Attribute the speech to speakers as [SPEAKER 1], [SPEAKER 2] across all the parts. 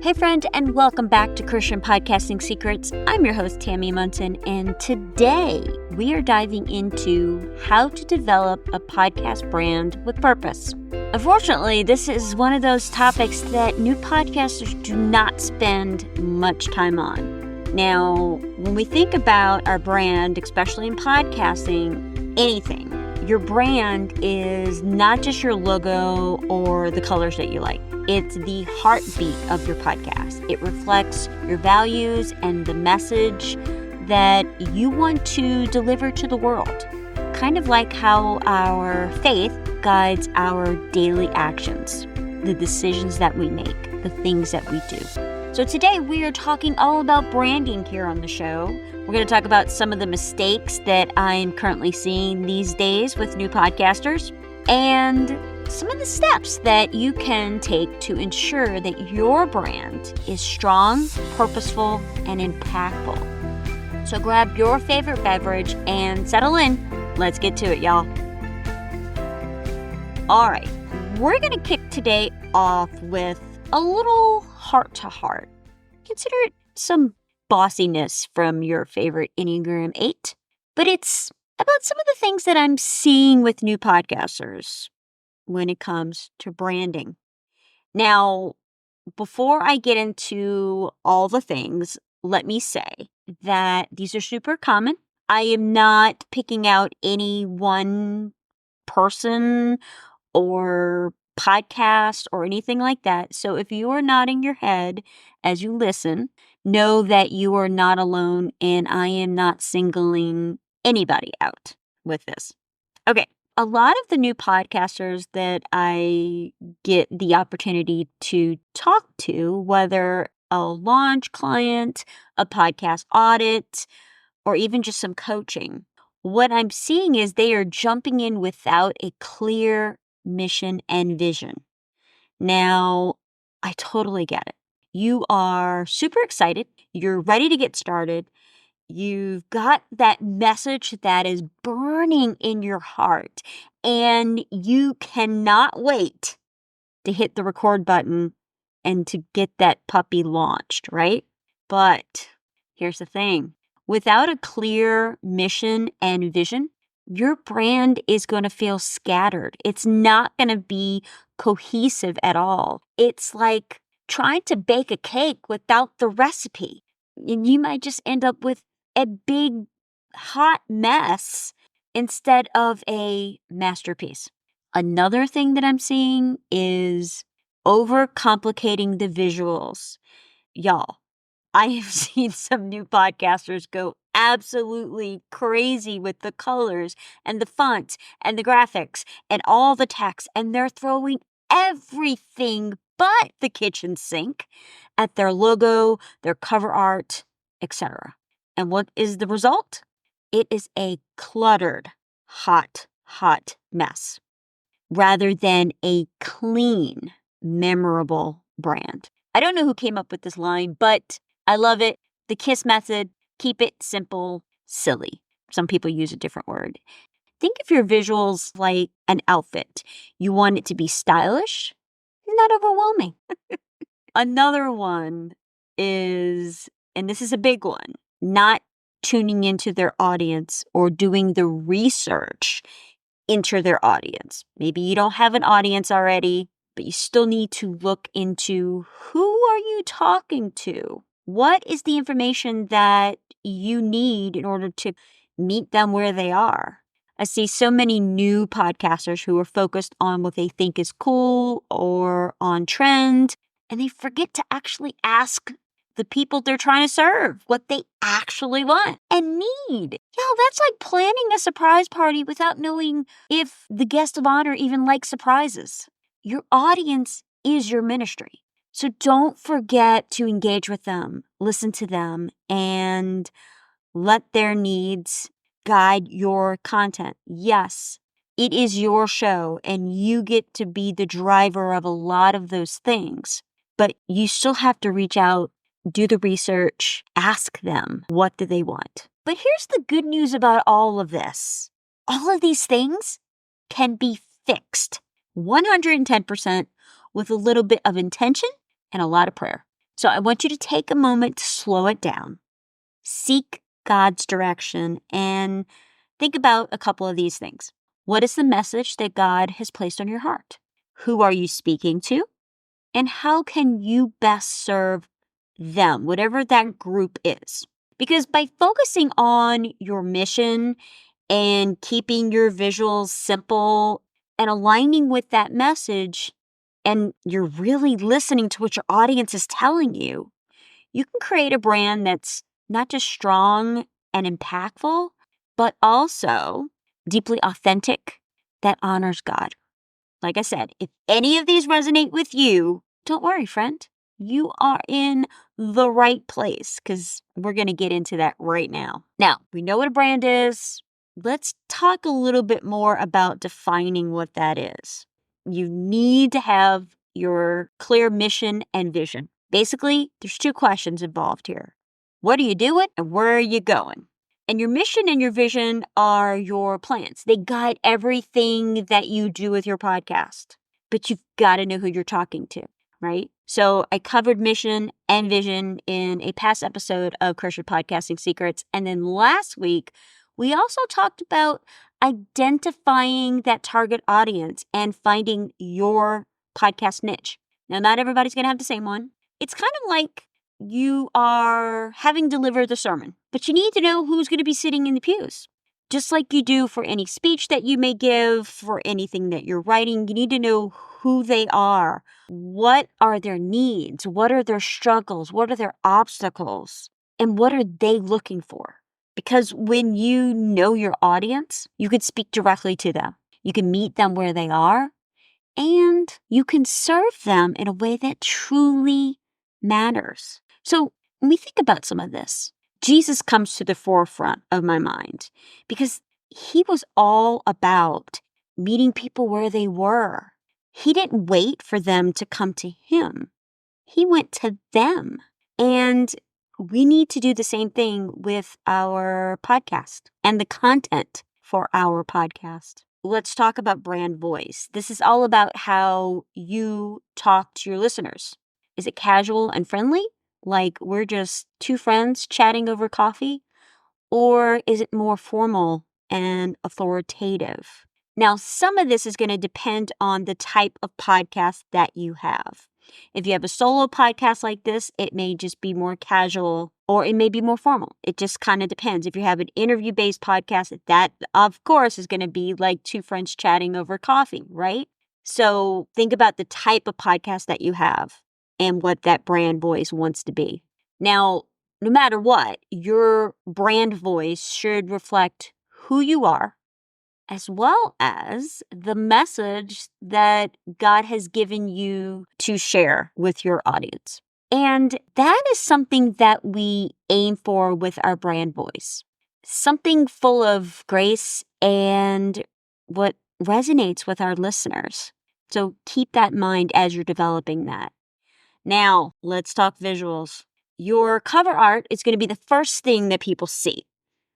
[SPEAKER 1] Hey friend, and welcome back to Christian Podcasting Secrets. I'm your host, Tammy Munson, and today we are diving into how to develop a podcast brand with purpose. Unfortunately, this is one of those topics that new podcasters do not spend much time on. Now, when we think about our brand, especially in podcasting, anything, your brand is not just your logo or the colors that you like. It's the heartbeat of your podcast. It reflects your values and the message that you want to deliver to the world. Kind of like how our faith guides our daily actions, the decisions that we make, the things that we do. So today we are talking all about branding here on the show. We're going to talk about some of the mistakes that I'm currently seeing these days with new podcasters and some of the steps that you can take to ensure that your brand is strong, purposeful, and impactful. So grab your favorite beverage and settle in. Let's get to it, y'all. All right, we're going to kick today off with a little heart-to-heart. Consider it some bossiness from your favorite Enneagram 8, but it's about some of the things that I'm seeing with new podcasters when it comes to branding. Now, before I get into all the things, let me say that these are super common. I am not picking out any one person or podcast or anything like that. So if you are nodding your head as you listen, know that you are not alone and I am not singling anybody out with this. Okay. A lot of the new podcasters that I get the opportunity to talk to, whether a launch client, a podcast audit, or even just some coaching, what I'm seeing is they are jumping in without a clear mission and vision. Now, I totally get it. You are super excited. You're ready to get started. You've got that message that is burning in your heart, and you cannot wait to hit the record button and to get that puppy launched, right? But here's the thing. Without a clear mission and vision, your brand is going to feel scattered. It's not going to be cohesive at all. It's like trying to bake a cake without the recipe. And you might just end up with a big, hot mess instead of a masterpiece. Another thing that I'm seeing is overcomplicating the visuals. Y'all, I have seen some new podcasters go absolutely crazy with the colors and the font and the graphics and all the text, and they're throwing everything but the kitchen sink at their logo, their cover art, etc. And what is the result? It is a cluttered, hot mess rather than a clean, memorable brand. I don't know who came up with this line, but I love it. The KISS method, keep it simple, silly. Some people use a different word. Think of your visuals like an outfit. You want it to be stylish, not overwhelming. Another one is, and this is a big one, not tuning into their audience or doing the research into their audience. Maybe you don't have an audience already, but you still need to look into who are you talking to? What is the information that you need in order to meet them where they are? I see so many new podcasters who are focused on what they think is cool or on trend, and they forget to actually ask the people they're trying to serve what they actually want and need. That's like planning a surprise party without knowing if the guest of honor even likes surprises. Your audience is your ministry. So don't forget to engage with them, listen to them, and let their needs guide your content. Yes, it is your show, and you get to be the driver of a lot of those things. But you still have to reach out, do the research, ask them, what do they want? But here's the good news about all of this. All of these things can be fixed 110% with a little bit of intention and a lot of prayer. So I want you to take a moment to slow it down, seek God's direction, and think about a couple of these things. What is the message that God has placed on your heart? Who are you speaking to? And how can you best serve them, whatever that group is? Because by focusing on your mission and keeping your visuals simple and aligning with that message, and you're really listening to what your audience is telling you, you can create a brand that's not just strong and impactful, but also deeply authentic that honors God. Like I said, if any of these resonate with you, don't worry, friend. You are in the right place because we're going to get into that right now. Now, we know what a brand is. Let's talk a little bit more about defining what that is. You need to have your clear mission and vision. Basically, there's two questions involved here. What are you doing and where are you going? And your mission and your vision are your plans. They guide everything that you do with your podcast. But you've got to know who you're talking to, right? So I covered mission and vision in a past episode of Christian Podcasting Secrets. And then last week, we also talked about identifying that target audience and finding your podcast niche. Now, not everybody's going to have the same one. It's kind of like you are having delivered the sermon, but you need to know who's going to be sitting in the pews. Just like you do for any speech that you may give, for anything that you're writing, you need to know who they are. What are their needs? What are their struggles? What are their obstacles? And what are they looking for? Because when you know your audience, you can speak directly to them. You can meet them where they are, and you can serve them in a way that truly matters. So when we think about some of this, Jesus comes to the forefront of my mind because he was all about meeting people where they were. He didn't wait for them to come to him. He went to them. And we need to do the same thing with our podcast and the content for our podcast. Let's talk about brand voice. This is all about how you talk to your listeners. Is it casual and friendly? Like we're just two friends chatting over coffee? Or is it more formal and authoritative? Now, some of this is going to depend on the type of podcast that you have. If you have a solo podcast like this, it may just be more casual or it may be more formal. It just kind of depends. If you have an interview-based podcast, that, of course, is going to be like two friends chatting over coffee, right? So think about the type of podcast that you have and what that brand voice wants to be. Now, no matter what, your brand voice should reflect who you are, as well as the message that God has given you to share with your audience. And that is something that we aim for with our brand voice. Something full of grace and what resonates with our listeners. So keep that in mind as you're developing that. Now, let's talk visuals. Your cover art is going to be the first thing that people see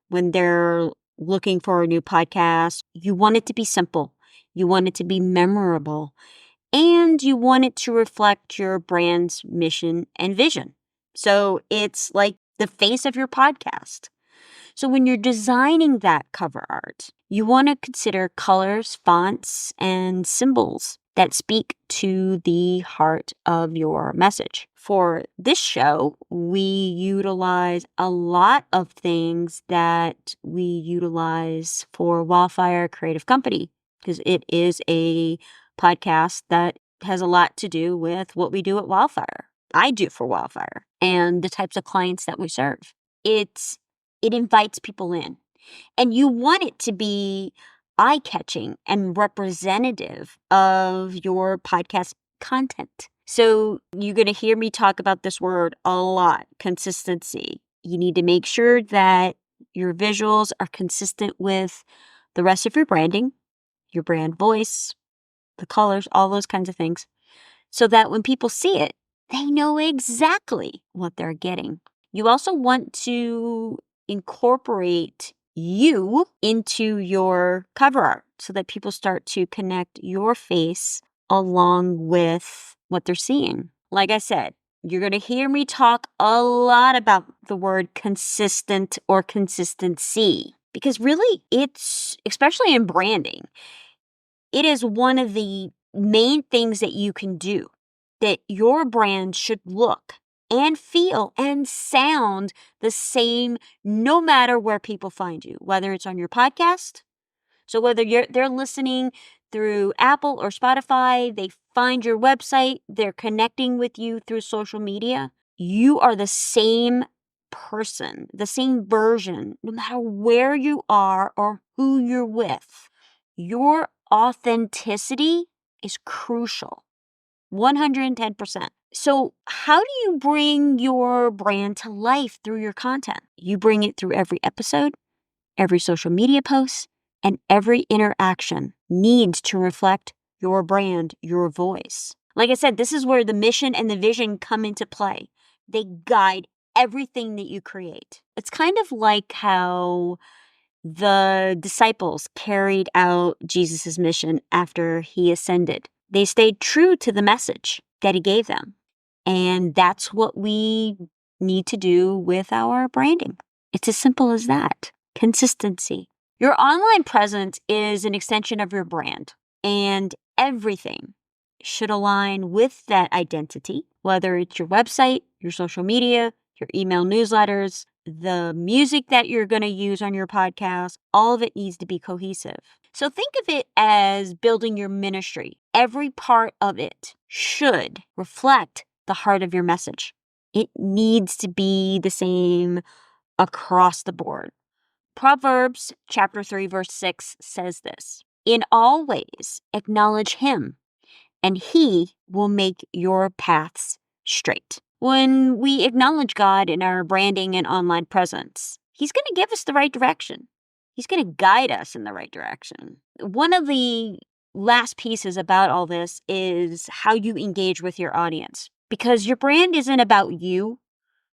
[SPEAKER 1] when they're looking for a new podcast. You want it to be simple. You want it to be memorable. And you want it to reflect your brand's mission and vision. So it's like the face of your podcast. So when you're designing that cover art, you want to consider colors, fonts, and symbols that speak to the heart of your message. For this show, we utilize a lot of things that we utilize for Wildfire Creative Company because it is a podcast that has a lot to do with what we do at Wildfire. I do for Wildfire and the types of clients that we serve. It invites people in. And you want it to be eye-catching and representative of your podcast content. So you're going to hear me talk about this word a lot, consistency. You need to make sure that your visuals are consistent with the rest of your branding, your brand voice, the colors, all those kinds of things, so that when people see it, they know exactly what they're getting. You also want to incorporate you into your cover art so that people start to connect your face along with what they're seeing. Like I said, You're going to hear me talk a lot about the word consistent or consistency because really it's, especially in branding, it is one of the main things that you can do that your brand should look and feel and sound the same no matter where people find you, whether it's on your podcast. So whether they're listening through Apple or Spotify, they find your website, they're connecting with you through social media, you are the same person, the same version, no matter where you are or who you're with. Your authenticity is crucial. 110%. So how do you bring your brand to life through your content? You bring it through every episode, every social media post, and every interaction needs to reflect your brand, your voice. Like I said, this is where the mission and the vision come into play. They guide everything that you create. It's kind of like how the disciples carried out Jesus' mission after he ascended. They stayed true to the message that he gave them. And that's what we need to do with our branding. It's as simple as that. Consistency. Your online presence is an extension of your brand, and everything should align with that identity, whether it's your website, your social media, your email newsletters, the music that you're going to use on your podcast. All of it needs to be cohesive. So think of it as building your ministry. Every part of it should reflect the heart of your message. It needs to be the same across the board. Proverbs chapter 3, verse 6 says this, "In all ways acknowledge him, and he will make your paths straight." When we acknowledge God in our branding and online presence, he's going to give us the right direction. He's going to guide us in the right direction. One of the last pieces about all this is how you engage with your audience, because your brand isn't about you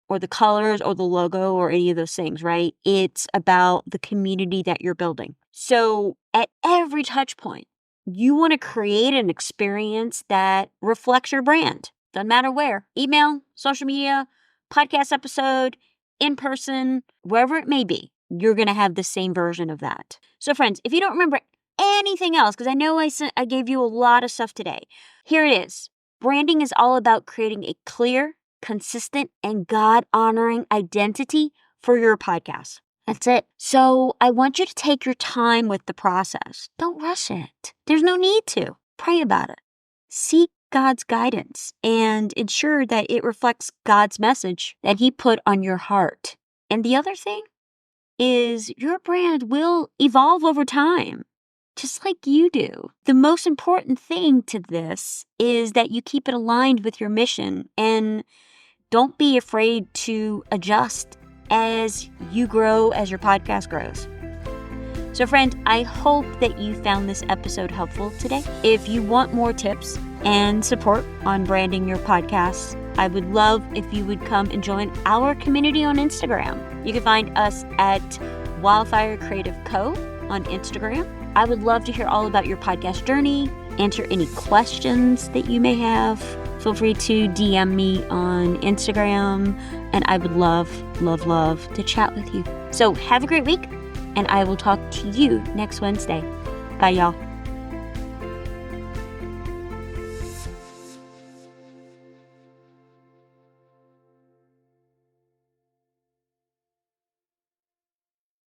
[SPEAKER 1] or the colors or the logo or any of those things, right? It's about the community that you're building. So at every touch point, you want to create an experience that reflects your brand. Doesn't matter where. Email, social media, podcast episode, in person, wherever it may be, you're going to have the same version of that. So friends, if you don't remember anything else, because I know I gave you a lot of stuff today, here it is. Branding is all about creating a clear, consistent, and God-honoring identity for your podcast. That's it. So I want you to take your time with the process. Don't rush it. There's no need to. Pray about it. Seek God's guidance and ensure that it reflects God's message that he put on your heart. And the other thing is your brand will evolve over time, just like you do. The most important thing to this is that you keep it aligned with your mission and don't be afraid to adjust as you grow, as your podcast grows. So friend, I hope that you found this episode helpful today. If you want more tips and support on branding your podcast, I would love if you would come and join our community on Instagram. You can find us at Wildfire Creative Co. on Instagram. I would love to hear all about your podcast journey, answer any questions that you may have. Feel free to DM me on Instagram, and I would love to chat with you. So have a great week, and I will talk to you next Wednesday. Bye, y'all.